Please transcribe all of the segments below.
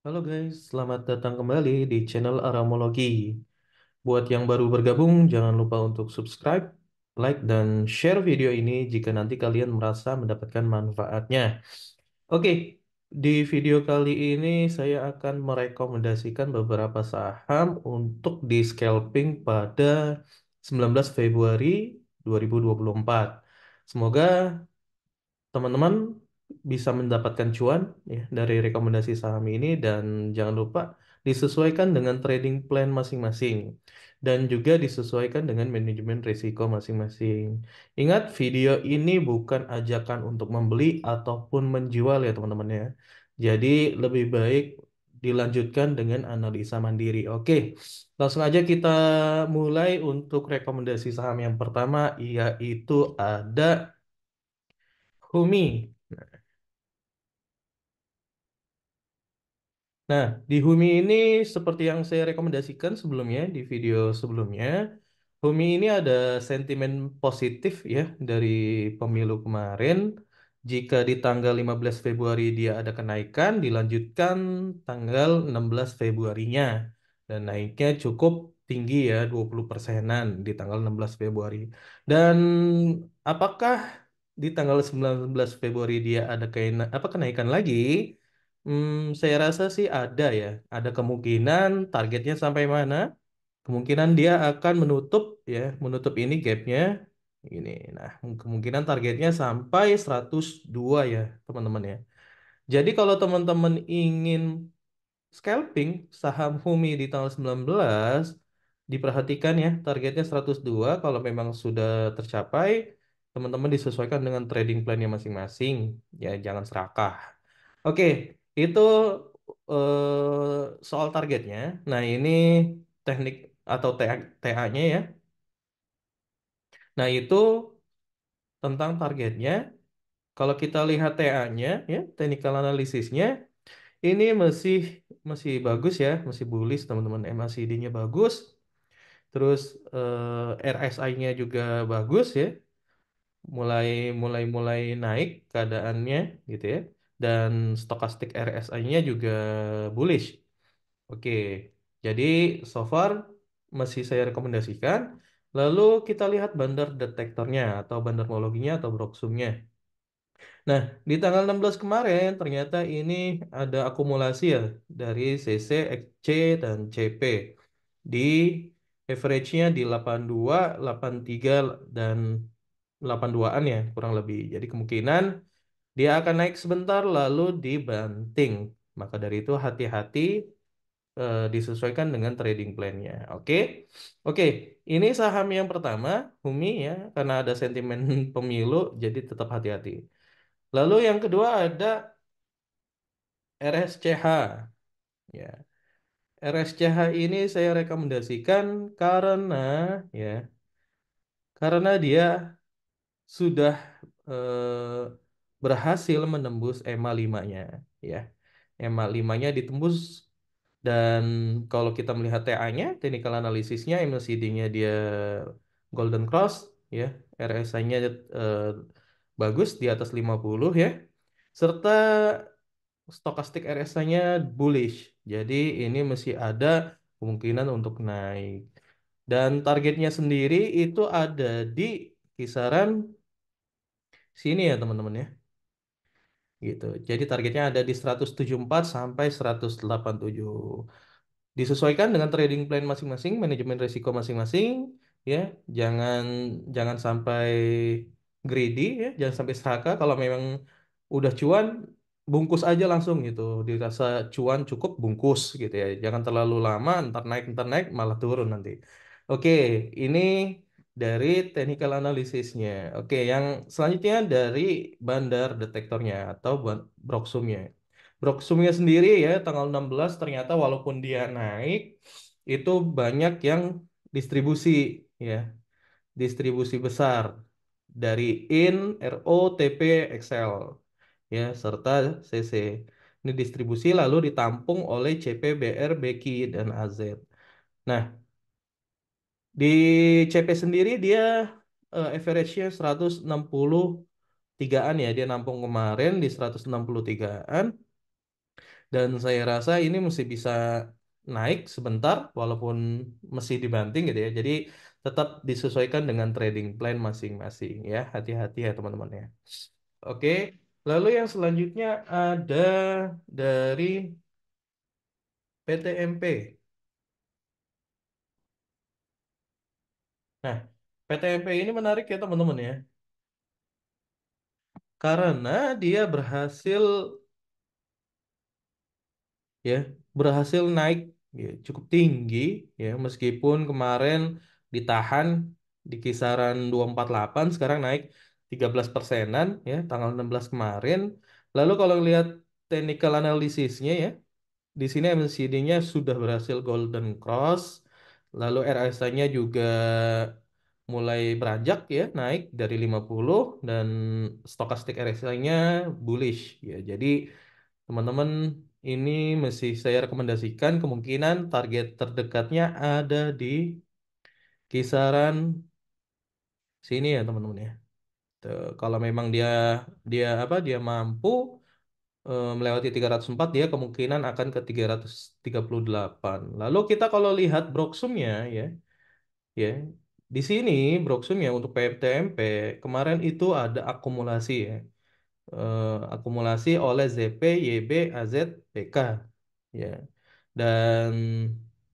Halo guys, selamat datang kembali di channel Aramologi. Buat yang baru bergabung, jangan lupa untuk subscribe, like, dan share video ini jika nanti kalian merasa mendapatkan manfaatnya. Oke, di video kali ini saya akan merekomendasikan beberapa saham untuk di scalping pada 19 Februari 2024. Semoga teman-teman bisa mendapatkan cuan ya dari rekomendasi saham ini dan jangan lupa disesuaikan dengan trading plan masing-masing dan juga disesuaikan dengan manajemen risiko masing-masing. Ingat, video ini bukan ajakan untuk membeli ataupun menjual ya teman-teman ya. Jadi lebih baik dilanjutkan dengan analisa mandiri. Oke, langsung aja kita mulai untuk rekomendasi saham yang pertama, yaitu ada Humi. Nah, di Humi ini seperti yang saya rekomendasikan sebelumnya di video sebelumnya, Humi ini ada sentimen positif ya dari pemilu kemarin. Jika di tanggal 15 Februari dia ada kenaikan, dilanjutkan tanggal 16 Februarinya. Dan naiknya cukup tinggi ya, 20%-an di tanggal 16 Februari. Dan apakah di tanggal 19 Februari dia ada kenaikan lagi? Saya rasa sih ada ya. Ada kemungkinan targetnya sampai mana? Kemungkinan dia akan menutup ini gapnya. Ini. Nah, kemungkinan targetnya sampai 102 ya, teman-teman ya. Jadi kalau teman-teman ingin scalping saham Humi di tanggal 19, diperhatikan ya, targetnya 102. Kalau memang sudah tercapai, teman-teman disesuaikan dengan trading plan-nya masing-masing. Ya, jangan serakah. Oke, itu soal targetnya. Nah, ini teknik atau TA-nya ya. Nah, itu tentang targetnya. Kalau kita lihat TA-nya, ya, technical analisisnya, ini masih bagus ya, masih bullish teman-teman. MACD-nya bagus, terus RSI-nya juga bagus ya, mulai mulai mulai naik keadaannya gitu ya. Dan stokastik RSI-nya juga bullish. Oke, jadi so far masih saya rekomendasikan. Lalu kita lihat bandar detektornya atau bandarmologinya atau broksumnya. Nah, di tanggal 16 kemarin ternyata ini ada akumulasi ya dari CC, XC, dan CP. Di average-nya di 82, 83, dan 82-an ya kurang lebih. Jadi kemungkinan dia akan naik sebentar lalu dibanting. Maka dari itu hati-hati, disesuaikan dengan trading plan-nya. Oke. Oke, ini saham yang pertama, Humi ya, karena ada sentimen pemilu jadi tetap hati-hati. Lalu yang kedua ada RSCH. Ya, RSCH ini saya rekomendasikan karena ya, karena dia sudah berhasil menembus EMA 5-nya ya. EMA 5-nya ditembus dan kalau kita melihat TA-nya, technical analysisnya, MACD-nya dia Golden Cross ya, RSI-nya bagus di atas 50 ya. Serta stokastik RSI-nya bullish. Jadi ini masih ada kemungkinan untuk naik. Dan targetnya sendiri itu ada di kisaran sini ya teman-teman ya. Gitu. Jadi targetnya ada di 174 sampai 187. Disesuaikan dengan trading plan masing-masing, manajemen risiko masing-masing ya. Jangan jangan sampai greedy ya, jangan sampai serakah. Kalau memang udah cuan, bungkus aja langsung gitu. Dirasa cuan cukup, bungkus gitu ya. Jangan terlalu lama, ntar naik malah turun nanti. Oke, ini dari technical analisisnya. Oke, yang selanjutnya dari bandar detektornya atau broksumnya. Broksumnya sendiri ya tanggal 16 ternyata walaupun dia naik itu banyak yang distribusi ya, distribusi besar dari IN, RO, TP, XL ya serta CC. Ini distribusi lalu ditampung oleh CP, BR, BQ dan AZ. Nah, di CP sendiri dia average-nya 163-an ya, dia nampung kemarin di 163-an. Dan saya rasa ini mesti bisa naik sebentar walaupun mesti dibanting gitu ya. Jadi tetap disesuaikan dengan trading plan masing-masing ya. Hati-hati ya teman-teman ya. Oke, lalu yang selanjutnya ada dari PTMP. Nah, PTMP ini menarik ya teman-teman ya. Karena dia ya berhasil naik ya, cukup tinggi ya meskipun kemarin ditahan di kisaran 248 sekarang naik 13 persenan ya tanggal 16 kemarin. Lalu kalau lihat technical analisisnya ya di sini MACD-nya sudah berhasil golden cross, lalu RSI-nya juga mulai beranjak ya, naik dari 50 dan stokastik RSI-nya bullish ya. Jadi teman-teman ini masih saya rekomendasikan kemungkinan target terdekatnya ada di kisaran sini ya teman-teman ya. Kalau memang dia dia mampu melewati 304 dia kemungkinan akan ke 338. Lalu kita kalau lihat broksumnya ya di sini broksumnya untuk PTMP kemarin itu ada akumulasi ya. Akumulasi oleh ZP, YB, AZ, PK ya. Dan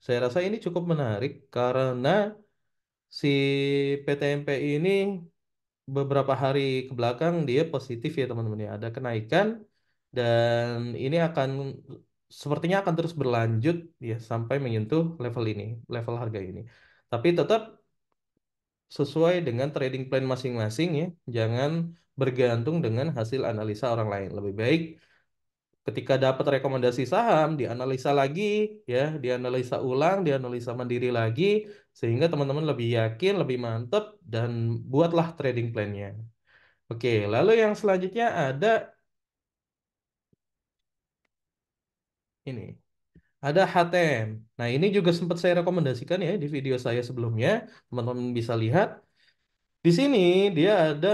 saya rasa ini cukup menarik karena si PTMP ini beberapa hari ke belakang dia positif ya teman-teman ya. Ada kenaikan dan ini sepertinya akan terus berlanjut ya sampai menyentuh level ini, level harga ini. Tapi tetap sesuai dengan trading plan masing-masing ya. Jangan bergantung dengan hasil analisa orang lain. Lebih baik ketika dapat rekomendasi saham, dianalisa lagi, ya, dianalisa ulang, dianalisa mandiri lagi, sehingga teman-teman lebih yakin, lebih mantap, dan buatlah trading plan-nya. Oke, lalu yang selanjutnya ada ini, ada HTM. Nah, ini juga sempat saya rekomendasikan ya di video saya sebelumnya, teman-teman bisa lihat. Di sini dia ada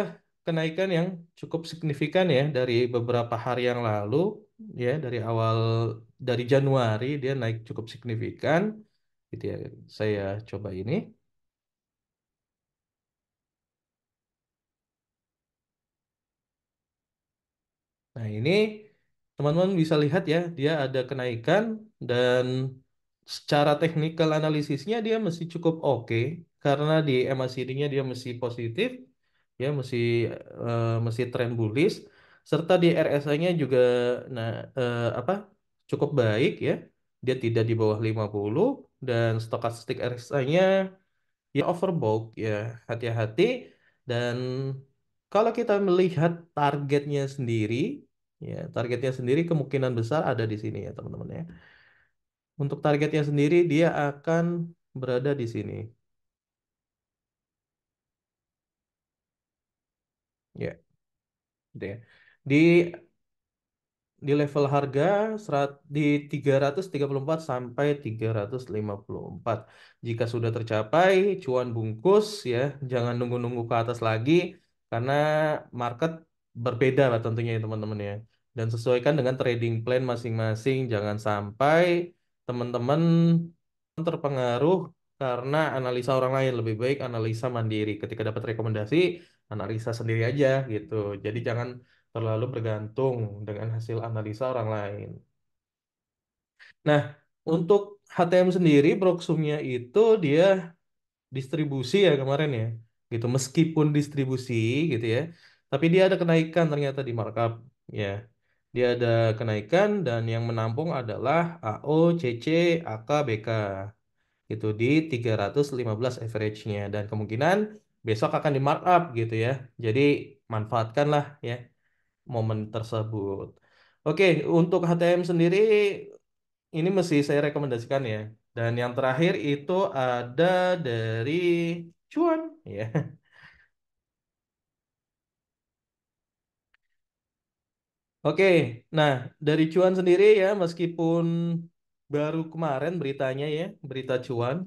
kenaikan yang cukup signifikan ya dari beberapa hari yang lalu ya dari Januari dia naik cukup signifikan gitu ya. Saya coba ini. Nah, ini teman-teman bisa lihat ya, dia ada kenaikan dan secara technical analisisnya dia masih cukup oke karena di MACD-nya dia masih positif, ya masih tren bullish serta di RSI-nya juga nah apa cukup baik ya. Dia tidak di bawah 50 dan stokastik RSI-nya ya overbought ya. Hati-hati dan kalau kita melihat targetnya sendiri kemungkinan besar ada di sini ya teman-teman ya. Untuk targetnya sendiri dia akan berada di sini ya, gitu ya. Di level harga di 334 sampai 354. Jika sudah tercapai, cuan bungkus ya, jangan nunggu-nunggu ke atas lagi karena market berbeda lah tentunya ya teman-teman ya. Dan sesuaikan dengan trading plan masing-masing, jangan sampai teman-teman terpengaruh karena analisa orang lain. Lebih baik analisa mandiri. Ketika dapat rekomendasi, analisa sendiri aja gitu. Jadi jangan terlalu bergantung dengan hasil analisa orang lain. Nah, untuk HTM sendiri, Broksumnya itu dia distribusi ya kemarin ya, gitu. Meskipun distribusi gitu ya, tapi dia ada kenaikan ternyata di markup ya. Dia ada kenaikan dan yang menampung adalah AO, CC, AK, BK itu di 315 average-nya dan kemungkinan besok akan di markup gitu ya. Jadi manfaatkanlah ya momen tersebut. Oke, untuk HTM sendiri ini mesti saya rekomendasikan ya. Dan yang terakhir itu ada dari cuan ya. Oke, nah dari cuan sendiri ya meskipun baru kemarin beritanya ya, berita cuan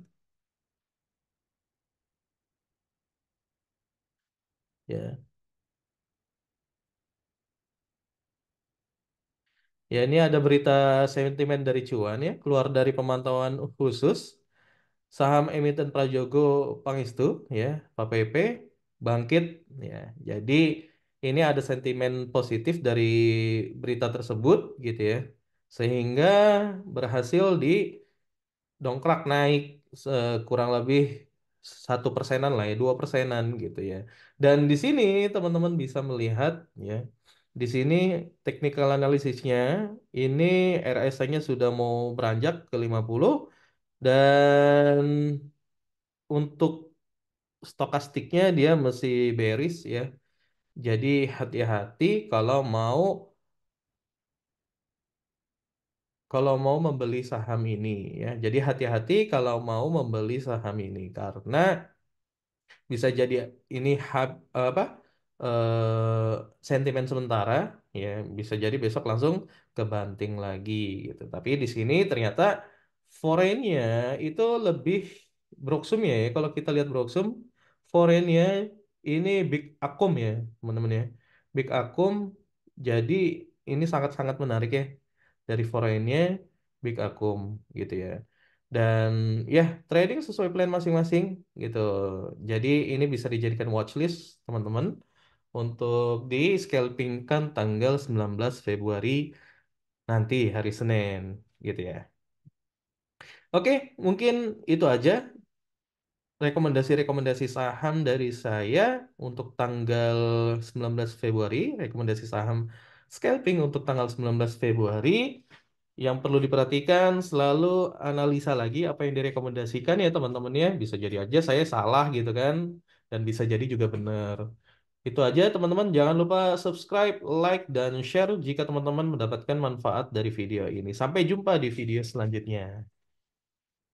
ya. Ya, ini ada berita sentimen dari cuan ya, keluar dari pemantauan khusus saham emiten Prajogo Pangestu ya, PAPP bangkit ya. Jadi ini ada sentimen positif dari berita tersebut gitu ya. Sehingga berhasil dongkrak naik kurang lebih 1%-an lah ya, 2%-an gitu ya. Dan di sini teman-teman bisa melihat ya, di sini technical analisisnya ini RSI-nya sudah mau beranjak ke 50 dan untuk stokastiknya dia masih bearish ya. Jadi hati-hati kalau mau membeli saham ini ya. Jadi hati-hati kalau mau membeli saham ini karena bisa jadi ini apa sentimen sementara ya, bisa jadi besok langsung kebanting lagi gitu. Tapi di sini ternyata foreignnya itu lebih Broksum ya. Kalau kita lihat Broksum, foreignnya ini Big Akum ya teman-teman ya. Big Akum, jadi ini sangat-sangat menarik ya dari foreignnya Big Akum gitu ya. Dan ya, trading sesuai plan masing-masing gitu. Jadi ini bisa dijadikan watchlist teman-teman untuk di scalpingkan tanggal 19 Februari nanti hari Senin gitu ya. Oke, mungkin itu aja rekomendasi-rekomendasi saham dari saya untuk tanggal 19 Februari, rekomendasi saham scalping untuk tanggal 19 Februari. Yang perlu diperhatikan selalu analisa lagi apa yang direkomendasikan ya teman-teman ya. Bisa jadi aja saya salah gitu kan dan bisa jadi juga benar. Itu aja teman-teman, jangan lupa subscribe, like dan share jika teman-teman mendapatkan manfaat dari video ini. Sampai jumpa di video selanjutnya.